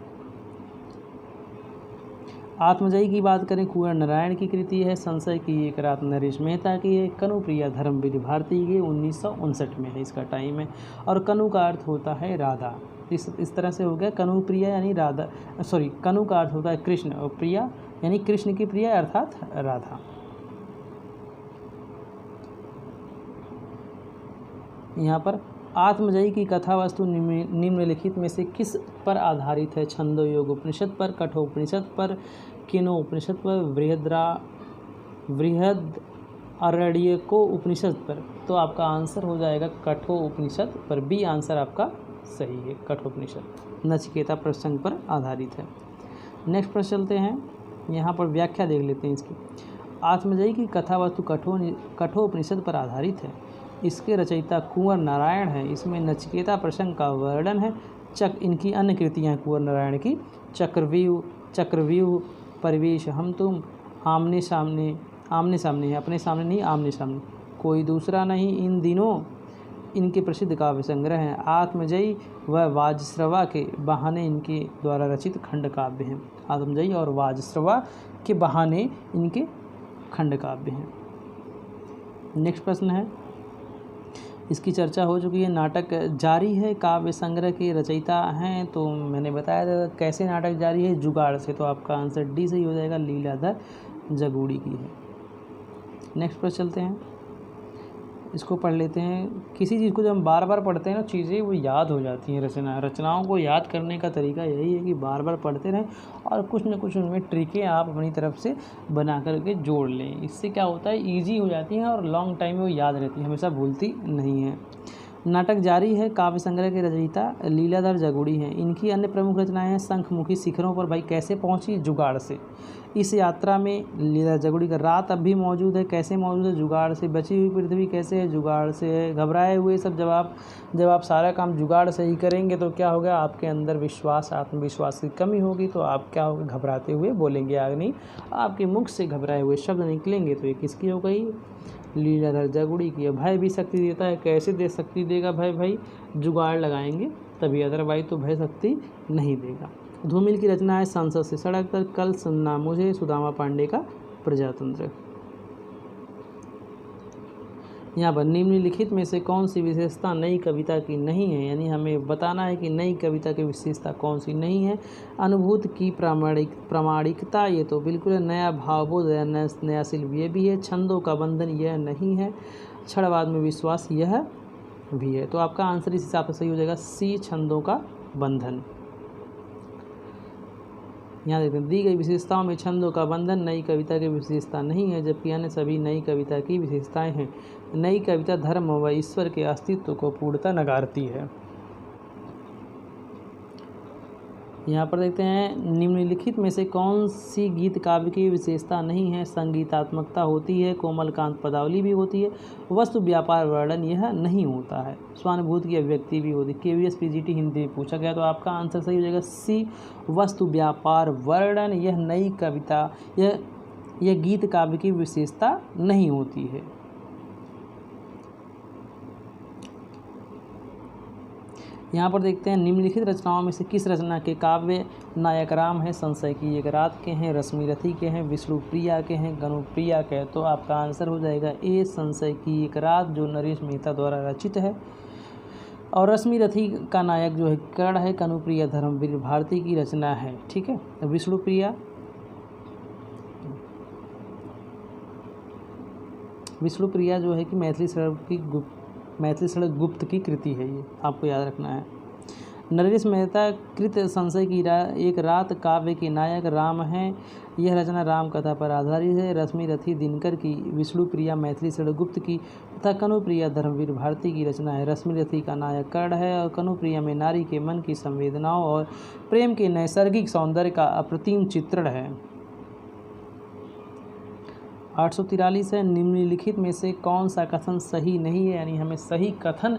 S2: आत्मजयी की बात करें कुंवर नारायण की कृति है। संशय की एक रात नरेश मेहता की है। कनुप्रिया धर्मवीर भारती की 1959 में है, इसका टाइम है। और कनु का अर्थ होता है राधा। इस तरह से हो गया कनुप्रिया यानी राधा, सॉरी कनु का अर्थ होता है कृष्ण और प्रिया यानी कृष्ण की प्रिया अर्थात राधा। यहाँ पर आत्मजयी की कथा वस्तु निम्नलिखित में से किस पर आधारित है? छंदोयोग उपनिषद पर, कठोपनिषद पर, केनोपनिषद पर, बृहदारण्यको उपनिषद पर। तो आपका आंसर हो जाएगा कठोपनिषद पर। बी आंसर आपका सही है, कठोपनिषद नचिकेता प्रसंग पर आधारित है। नेक्स्ट प्रश्न चलते हैं, यहाँ पर व्याख्या देख लेते हैं इसकी। आत्मजयी की कथा वस्तु कठोपनिषद पर आधारित है। इसके रचयिता कुंवर नारायण है। इसमें नचिकेता प्रसंग का वर्णन है। इनकी अन्य कृतियाँ हैं कुंवर नारायण की, चक्रव्यूह, परिवेश, हम तुम, आमने सामने है, अपने सामने नहीं आमने सामने, कोई दूसरा नहीं, इन दिनों इनके प्रसिद्ध काव्य संग्रह हैं। आत्मजयी व वाजश्रवा के बहाने इनके द्वारा रचित खंड काव्य हैं। आत्मजयी और वाजश्रवा के बहाने इनके खंड काव्य हैं। नेक्स्ट प्रश्न है, इसकी चर्चा हो चुकी है। नाटक जारी है काव्य संग्रह के रचयिता हैं, तो मैंने बताया था कैसे नाटक जारी है, जुगाड़ से। तो आपका आंसर डी सही हो जाएगा, लीलाधर जगूड़ी की है। नेक्स्ट पर चलते हैं, इसको पढ़ लेते हैं। किसी चीज़ को जब हम बार बार पढ़ते हैं ना, चीज़ें वो याद हो जाती हैं। रचनाओं को याद करने का तरीका यही है कि बार बार पढ़ते रहें और कुछ न कुछ उनमें ट्रिकें आप अपनी तरफ से बना करके जोड़ लें। इससे क्या होता है, ईजी हो जाती हैं और लॉन्ग टाइम में वो याद रहती है, हमेशा भूलती नहीं है। नाटक जारी है काव्य संग्रह के रचयिता लीलाधर जगूड़ी हैं। इनकी अन्य प्रमुख रचनाएं हैं शंखमुखी शिखरों पर भाई कैसे पहुंची, जुगाड़ से। इस यात्रा में लीलाधर जगूड़ी का रात अब भी मौजूद है, कैसे मौजूद है, जुगाड़ से। बची हुई पृथ्वी कैसे है, जुगाड़ से है। घबराए हुए सब जब आप सारा काम जुगाड़ से ही करेंगे तो क्या होगा, आपके अंदर आत्मविश्वास की कमी होगी, तो आप क्या होगा, घबराते हुए बोलेंगे। आगे नहीं, आपके मुख से घबराए हुए शब्द निकलेंगे, तो ये किसकी हो गई, लीलाधर जगूड़ी की। भय भी शक्ति देता है, कैसे दे शक्ति देगा भय, भाई जुगाड़ लगाएंगे तभी, अदरवाइज तो भय शक्ति नहीं देगा। धूमिल की रचना है संसद से सड़क तक, कल सुनना मुझे, सुदामा पांडे का प्रजातंत्र। यहाँ पर निम्नलिखित में से कौन सी विशेषता नई कविता की नहीं है, यानी हमें बताना है कि नई कविता की विशेषता कौन सी नहीं है। अनुभूत की प्रामाणिकता, ये तो बिल्कुल है। नया भावबोध, नया शिल्प, ये भी है। छंदों का बंधन, यह नहीं है। क्षणवाद में विश्वास, यह भी है। तो आपका आंसर इस हिसाब से सही हो जाएगा, सी छंदों का बंधन। यहाँ देखते हैं, दी गई विशेषताओं में छंदों का बंधन नई कविता की विशेषता नहीं है, जबकि अन्य सभी नई कविता की विशेषताएं हैं। नई कविता धर्म व ईश्वर के अस्तित्व को पूर्णतः नकारती है। यहाँ पर देखते हैं, निम्नलिखित में से कौन सी गीत काव्य की विशेषता नहीं है। संगीतात्मकता होती है, कोमलकांत पदावली भी होती है, वस्तु व्यापार वर्णन यह नहीं होता है, स्वानुभूति की अभिव्यक्ति भी होती है। KVS PGT हिंदी में पूछा गया, तो आपका आंसर सही हो जाएगा सी, वस्तु व्यापार वर्णन यह नई कविता, यह गीत काव्य की विशेषता नहीं होती है। यहाँ पर देखते हैं, निम्नलिखित रचनाओं में से किस रचना के काव्य नायक राम है। संशय की एक रात के हैं, रश्मिरथी के हैं, विष्णुप्रिया के हैं, कनुप्रिया के हैं। तो आपका आंसर हो जाएगा ए, संशय की एक रात, जो नरेश मेहता द्वारा रचित है। और रश्मिरथी का नायक जो है कर्ण है, कनुप्रिया धर्मवीर भारती की रचना है। ठीक है, विष्णुप्रिया जो है कि मैथिली सड़क गुप्त की कृति है, ये आपको याद रखना है। नरेश मेहता कृत संशय की एक रात काव्य के नायक राम हैं। यह रचना राम कथा पर आधारित है। रश्मिरथी दिनकर की, विष्णुप्रिया मैथिली सड़क गुप्त की तथा कनुप्रिया धर्मवीर भारती की रचना है। रश्मिरथी का नायक कर्ण है और कनुप्रिया में नारी के मन की संवेदनाओं और प्रेम के नैसर्गिक सौंदर्य का अप्रतिम चित्रण है। 843 है, निम्नलिखित में से कौन सा कथन सही नहीं है, यानी हमें सही कथन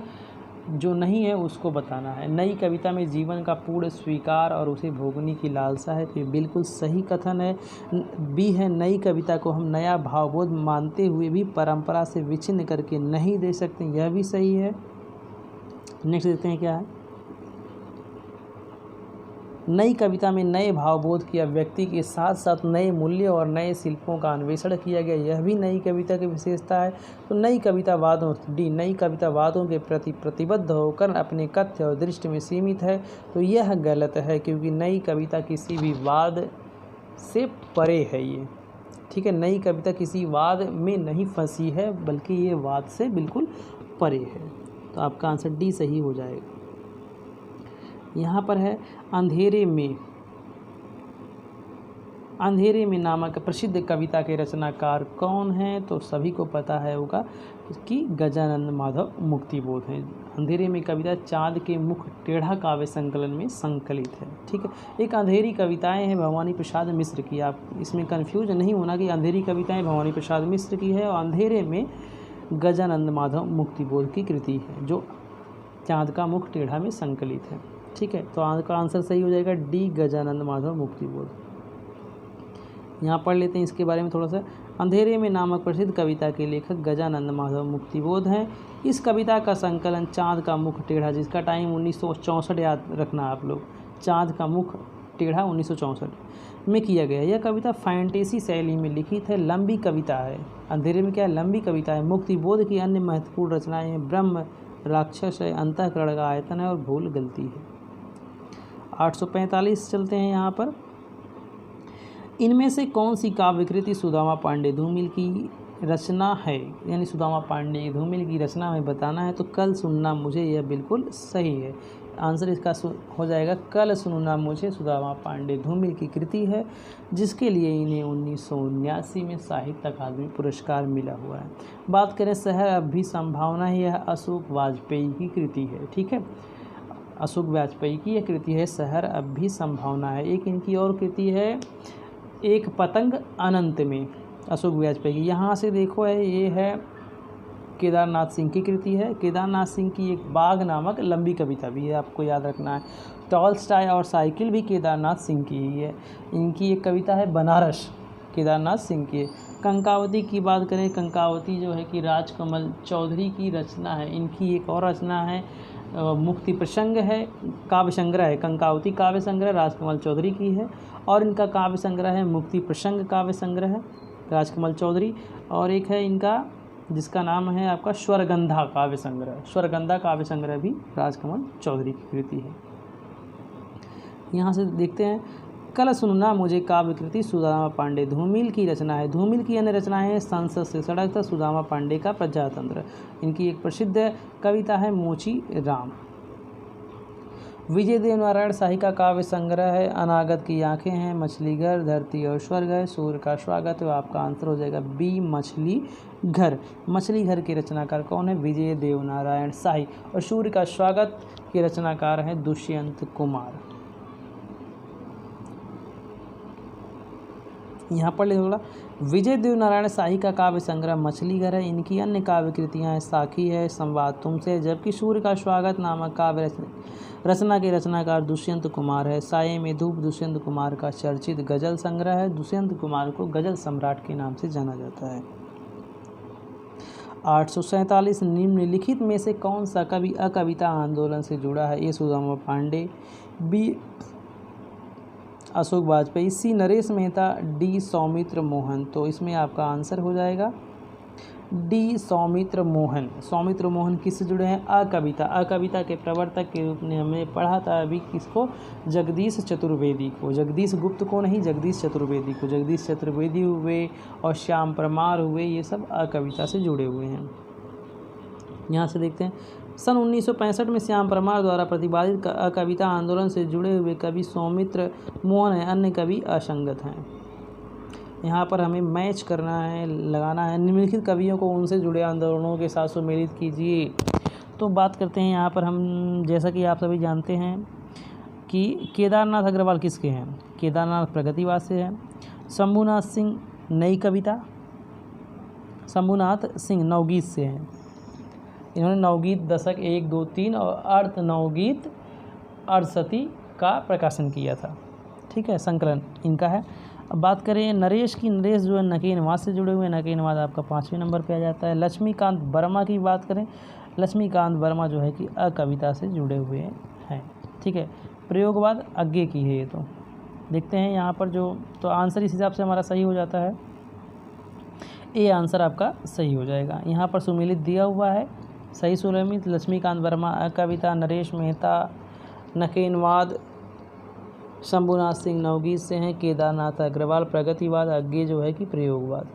S2: जो नहीं है उसको बताना है। नई कविता में जीवन का पूर्ण स्वीकार और उसे भोगने की लालसा है, तो ये बिल्कुल सही कथन है। बी है, नई कविता को हम नया भावबोध मानते हुए भी परंपरा से विच्छिन्न करके नहीं दे सकते, यह भी सही है। नेक्स्ट देखते हैं क्या है।
S1: नई कविता में नए भावबोध की अभिव्यक्ति के साथ साथ नए मूल्य और नए शिल्पों का अन्वेषण किया गया, यह भी नई कविता की विशेषता है। तो नई कवितावादों नई कवितावादों के प्रति प्रतिबद्ध होकर अपने कथ्य और दृष्टि में सीमित है, तो यह गलत है, क्योंकि नई कविता किसी भी वाद से परे है ये, ठीक है। नई कविता किसी वाद में नहीं फंसी है, बल्कि ये वाद से बिल्कुल परे है। तो आपका आंसर डी सही हो जाएगा। यहाँ पर है अंधेरे में नामक प्रसिद्ध कविता के रचनाकार कौन हैं? तो सभी को पता है होगा कि गजानन माधव मुक्तिबोध हैं। अंधेरे में कविता चाँद के मुख टेढ़ा काव्य संकलन में संकलित है, ठीक है। एक अंधेरी कविताएं हैं भवानी प्रसाद मिश्र की, आप इसमें कंफ्यूज नहीं होना कि अंधेरी कविताएं भवानी प्रसाद मिश्र की है और अंधेरे में गजानंद माधव मुक्तिबोध की कृति है, जो चाँद का मुख टेढ़ा में संकलित है, ठीक है। तो आपका आंसर सही हो जाएगा डी, गजानंद माधव मुक्तिबोध। यहाँ पढ़ लेते हैं इसके बारे में थोड़ा सा। अंधेरे में नामक प्रसिद्ध कविता के लेखक गजानंद माधव मुक्तिबोध हैं। इस कविता का संकलन चाँद का मुख टेढ़ा, जिसका टाइम 1964 याद रखना आप लोग, चाँद का मुख टेढ़ा 1964 में किया गया। यह कविता फैंटेसी शैली में लिखित है, लंबी कविता है। अंधेरे में क्या है? लंबी कविता है। मुक्तिबोध की अन्य महत्वपूर्ण रचनाएं हैं ब्रह्म, राक्षस है, अंतःकरण का आयतन है और भूल गलती है। 845 चलते हैं यहाँ पर। इनमें से कौन सी काव्यकृति सुदामा पांडे धूमिल की रचना है? यानी सुदामा पांडे धूमिल की रचना में बताना है, तो कल सुनना मुझे, यह बिल्कुल सही है। आंसर इसका हो जाएगा कल सुनना मुझे, सुदामा पांडे धूमिल की कृति है, जिसके लिए इन्हें 1979 में साहित्य अकादमी पुरस्कार मिला हुआ है। बात करें शहर अब भी संभावना है, यह अशोक वाजपेयी की कृति है, ठीक है। अशोक वाजपेयी की यह कृति है, शहर अब भी संभावना है। एक इनकी और कृति है, एक पतंग अनंत में, अशोक वाजपेयी की। यहाँ से देखो है, ये है केदारनाथ सिंह की कृति है। केदारनाथ सिंह की एक बाघ नामक लंबी कविता भी है, आपको याद रखना है। टॉलस्टॉय और साइकिल भी केदारनाथ सिंह की ही है। इनकी एक कविता है बनारस, केदारनाथ सिंह की। कंकावती की बात करें, कंकावती जो है कि राजकमल चौधरी की रचना है। इनकी एक और रचना है मुक्ति प्रसंग है, काव्य संग्रह है। कंकावती काव्य संग्रह राजकमल चौधरी की है, और इनका काव्य संग्रह है मुक्ति प्रसंग काव्य संग्रह है, राजकमल चौधरी। और एक है इनका जिसका नाम है आपका स्वरगंधा काव्य संग्रह, स्वरगंधा काव्य संग्रह भी राजकमल चौधरी की कृति है। यहाँ से देखते हैं, कल सुनना मुझे काव्य कृति सुदामा पांडे धूमिल की रचना है। धूमिल की अन्य रचनाएं हैं संसद से सड़क तक, सुदामा पांडे का प्रजातंत्र। इनकी एक प्रसिद्ध कविता है मोची राम। विजय देवनारायण शाही का काव्य संग्रह है अनागत की आंखें हैं, मछली घर, धरती और स्वर्ग है, सूर्य का स्वागत। तो आपका आंसर हो जाएगा बी, मछली घर। मछली घर के रचनाकार कौन है? विजय देवनारायण शाही। और सूर्य का स्वागत के रचनाकार हैं दुष्यंत कुमार। यहाँ पर थोड़ा, विजय देवनारायण शाही का काव्य संग्रह मछली घर है। इनकी अन्य काव्य कृतियाँ हैं साखी है, संवाद तुमसे, जबकि सूर्य का स्वागत नामक काव्य रचना के रचनाकार दुष्यंत कुमार है। साये में धूप दुष्यंत कुमार का चर्चित गजल संग्रह है। दुष्यंत कुमार को गजल सम्राट के नाम से जाना जाता है। 847 निम्नलिखित में से कौन सा कवि अकविता आंदोलन से जुड़ा है? ए सुदामा पांडे, बी अशोक वाजपेयी, सी नरेश मेहता, डी सौमित्र मोहन। तो इसमें आपका आंसर हो जाएगा डी सौमित्र मोहन। सौमित्र मोहन किससे जुड़े हैं? अकविता। अकविता के प्रवर्तक के रूप में हमने पढ़ा था अभी किसको? जगदीश चतुर्वेदी को। जगदीश गुप्त को नहीं, जगदीश चतुर्वेदी को। जगदीश चतुर्वेदी हुए और श्याम परमार हुए, ये सब अकविता से जुड़े हुए हैं। यहाँ से देखते हैं, सन 1965 में श्याम परमार द्वारा प्रतिपादित कविता आंदोलन से जुड़े हुए कवि सौमित्र मोहन हैं, अन्य कवि असंगत हैं। यहाँ पर हमें मैच करना है, लगाना है। निम्नलिखित कवियों को उनसे जुड़े आंदोलनों के साथ सम्मिलित कीजिए। तो बात करते हैं यहाँ पर हम, जैसा कि आप सभी जानते हैं कि केदारनाथ अग्रवाल किसके हैं? केदारनाथ प्रगतिवाद से हैं। शंभुनाथ सिंह नई कविता, शंभुनाथ सिंह नवगीत से हैं। इन्होंने नवगीत दशक 1, 2, 3 और अर्थ नवगीत अर्धशती का प्रकाशन किया था, ठीक है, संकलन इनका है। अब बात करें नरेश की, नरेश जो है नकीनवाद से जुड़े हुए हैं। नकीनवाद आपका 5वें नंबर पे आ जाता है। लक्ष्मीकांत वर्मा की बात करें, लक्ष्मीकांत वर्मा जो है कि अकविता से जुड़े हुए हैं।
S2: ठीक है। प्रयोगवाद आगे की है ये, तो देखते हैं यहाँ पर जो, तो आंसर इस हिसाब से हमारा सही हो जाता है, ए आंसर आपका सही हो जाएगा। यहाँ पर सुमेलित दिया हुआ है, सही सुमेलित लक्ष्मीकांत वर्मा कविता, नरेश मेहता नकेनवाद, शंभुनाथ सिंह नवगीत से हैं, केदारनाथ अग्रवाल प्रगतिवाद, आगे जो है कि प्रयोगवाद।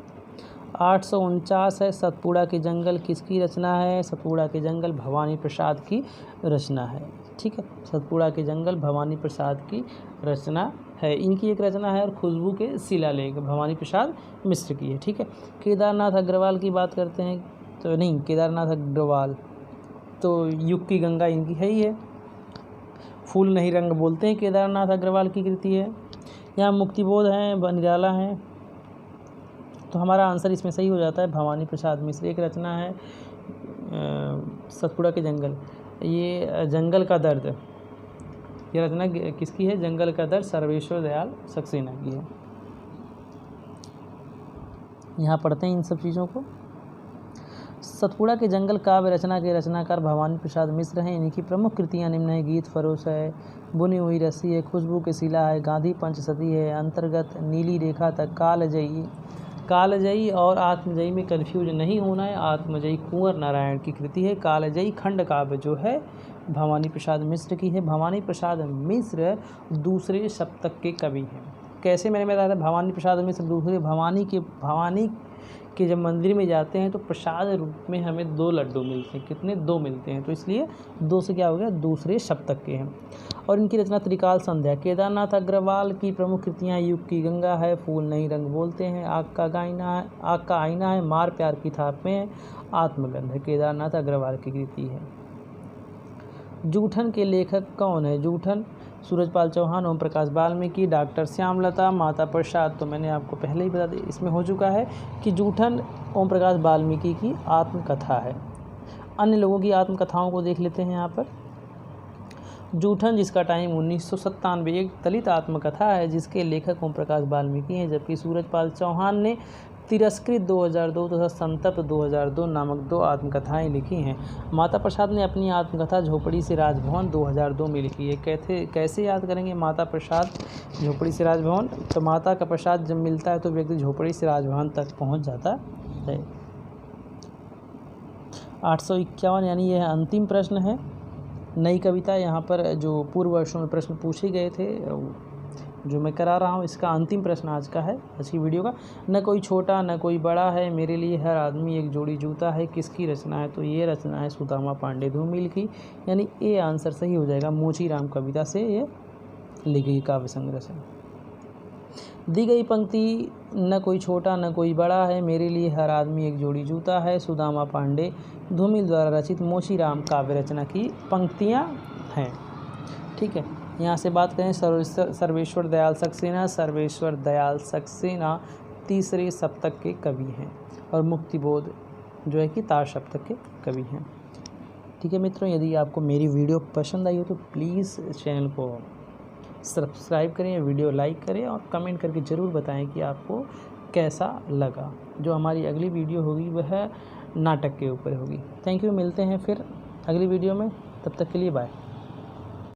S2: 849 है, सतपुड़ा के जंगल किसकी रचना है? सतपुड़ा के जंगल भवानी प्रसाद की रचना है। ठीक है, सतपुड़ा के जंगल भवानी प्रसाद की रचना है, इनकी एक रचना है। और खुशबू के शिलालेख भवानी प्रसाद मिश्र की है। ठीक है, केदारनाथ अग्रवाल की बात करते हैं तो नहीं, केदारनाथ अग्रवाल तो युग की गंगा इनकी है ही है। फूल नहीं रंग बोलते हैं केदारनाथ अग्रवाल की कृति है। यहाँ मुक्तिबोध हैं, निराला हैं, तो हमारा आंसर इसमें सही हो जाता है भवानी प्रसाद मिश्र। एक रचना है सतपुड़ा के जंगल, ये जंगल का दर्द, ये रचना किसकी है? जंगल का दर्द सर्वेश्वर दयाल सक्सेना की है। यहाँ पढ़ते हैं इन सब चीज़ों को। सतपुड़ा के जंगल काव्य रचना के रचनाकार भवानी प्रसाद मिश्र हैं। इनकी प्रमुख कृतियाँ निम्न है: गीत फरोश है, बुनी हुई रस्सी है, खुशबू के शिला है, गांधी पंचसती है, अंतर्गत, नीली रेखा तक, कालजयी। कालजयी और आत्मजयी में कन्फ्यूज नहीं होना है, आत्मजयी कुंवर नारायण की कृति है। कालजयी खंड काव्य जो है भवानी प्रसाद मिश्र की है। भवानी प्रसाद मिश्र दूसरे सप्तक के कवि हैं। कैसे मैंने बताया था, भवानी प्रसाद मिश्र दूसरे, भवानी के जब मंदिर में जाते हैं तो प्रसाद रूप में हमें 2 लड्डू मिलते हैं। कितने? 2 मिलते हैं, तो इसलिए 2 से क्या हो गया? दूसरे सप्तक के हैं। और इनकी रचना त्रिकाल संध्या। केदारनाथ अग्रवाल की प्रमुख कृतियाँ युग की गंगा है, फूल नहीं रंग बोलते हैं, आग का आईना है, मार प्यार की थाप में, आत्मगंध है, केदारनाथ अग्रवाल की कृति है। जूठन के लेखक कौन है? जूठन सूरजपाल चौहान, ओम प्रकाश वाल्मीकि, डॉक्टर श्यामलता, माता प्रसाद। तो मैंने आपको पहले ही बता दिया, इसमें हो चुका है कि जूठन ओम प्रकाश वाल्मीकि की आत्मकथा है। अन्य लोगों की आत्मकथाओं को देख लेते हैं यहाँ पर। जूठन, जिसका टाइम 1997, एक दलित आत्मकथा है जिसके लेखक ओम प्रकाश वाल्मीकि हैं, जबकि सूरजपाल चौहान ने तिरस्कृत 2002 तथा संतप्त 2002 नामक 2 आत्मकथाएं लिखी हैं। माता प्रसाद ने अपनी आत्मकथा झोपड़ी से राजभवन 2002 में लिखी है। कैसे याद करेंगे माता प्रसाद झोपड़ी से राजभवन? तो माता का प्रसाद जब मिलता है तो व्यक्ति झोपड़ी से राजभवन तक पहुंच जाता है। 851 यानी यह अंतिम प्रश्न है। नई कविता, यहाँ पर जो पूर्व वर्षों में प्रश्न पूछे गए थे जो मैं करा रहा हूँ, इसका अंतिम प्रश्न आज का है, आज की वीडियो का। न कोई छोटा न कोई बड़ा है, मेरे लिए हर आदमी एक जोड़ी जूता है, किसकी रचना है? तो ये रचना है सुदामा पांडे धूमिल की, यानी ए आंसर सही हो जाएगा। मोचीराम कविता से ये लिखी काव्य संग्रह से। दी गई पंक्ति न कोई छोटा न कोई बड़ा है, मेरे लिए हर आदमी एक जोड़ी जूता है, सुदामा पांडे धूमिल द्वारा रचित मोचीराम काव्य रचना की पंक्तियाँ हैं। ठीक है, यहाँ से बात करें सर्वेश्वर दयाल सक्सेना। सर्वेश्वर दयाल सक्सेना तीसरे सप्तक के कवि हैं और मुक्तिबोध जो है कि तार सप्तक के कवि हैं। ठीक है मित्रों, यदि आपको मेरी वीडियो पसंद आई हो तो प्लीज़ चैनल को सब्सक्राइब करें, वीडियो लाइक करें और कमेंट करके ज़रूर बताएं कि आपको कैसा लगा। जो हमारी अगली वीडियो होगी वह नाटक के ऊपर होगी। थैंक यू, मिलते हैं फिर अगली वीडियो में, तब तक के लिए बाय।